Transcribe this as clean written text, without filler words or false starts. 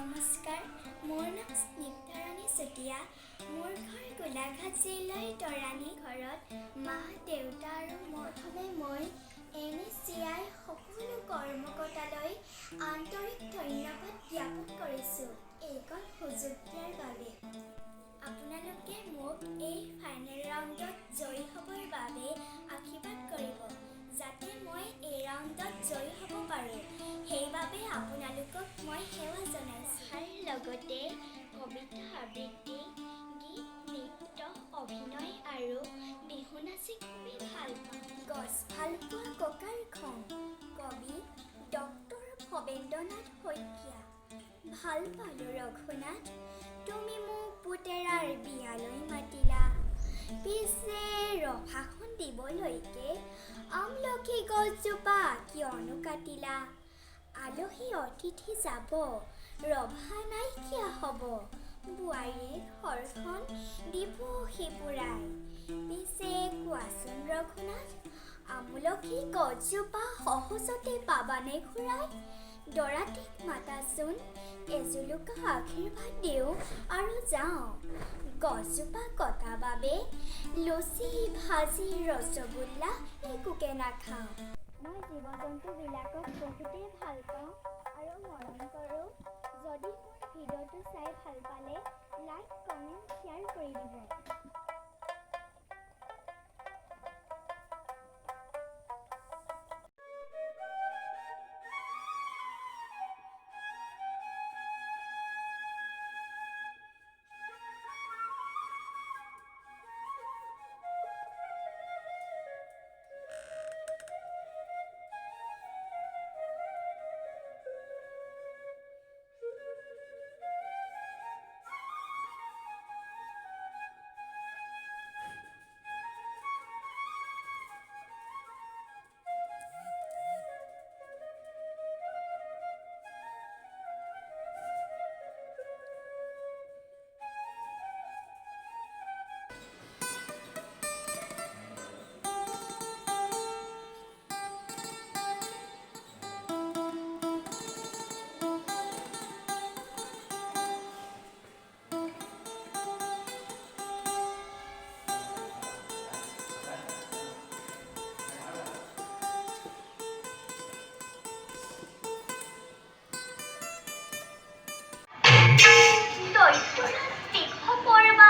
নমস্কাৰ, মোৰ নাম স্নিগ্ধাৰাণী চুতীয়া। মোৰ ঘৰ গোলাঘাট জিলাৰ তৰাণী ঘৰত। মা, দেউতা আৰু মই NSCI সকলো কৰ্মকৰ্তালৈ আন্তৰিক ধন্যবাদ জ্ঞাপন কৰিছোঁ এইকণ সুযোগ দিয়াৰ বাবে। আপোনালোকে মোক এই ফাইনেল ৰাউণ্ডত জয়ী হ'বৰ বাবে আশীৰ্বাদ কৰিব, যাতে মই এই ৰাউণ্ডত জয়ী হ'ব পাৰোঁ। সেইবাবে আপোনালোকক মই সেৱা জনাইছোঁ। তাৰ লগতে কবিতা আবৃত্তি, গীত, নৃত্য, অভিনয় আৰু বিহু নাচি খুবেই ভাল পাওঁ। গছ ভাল পোৱা ককাৰ ঘৰ। কবি ডক্টৰ ভৱেন্দ্ৰনাথ শইকীয়া। ভাল পালোঁ ৰঘুনাথ, তুমি মোক পুতেৰাৰ বিয়ালৈ মাতিলা। পিছে ৰভাখন দিবলৈকে আমলখি গছজোপা কিয়নো কাটিলা? আলহী অতিথি যাব, ৰভা নাইকিয়া হ'ব। বোৱাৰীয়ে ঘৰখন দিব সিপুৰাই। পিছে কোৱাচোন ৰঘুনাথ, আমলখি গছজোপা সহজতে পাবানে ঘূৰাই? দৰাটিক মাতাচোন, এজোলোকা আশীৰ্বাদ দিওঁ আৰু যাওঁ। গছজোপা কটা বাবে লুচি, ভাজি, ৰসগোল্লা একোকে নাখাওঁ। মই জীৱ-জন্তুবিলাকক বহুতেই ভাল পাওঁ আৰু মৰম কৰোঁ। যদি মোৰ ভিডিঅ'টো চাই ভাল পালে লাইক, কমেণ্ট, শ্বেয়াৰ কৰি দিব। দৈত্যৰাজ বৃষপৰ্ব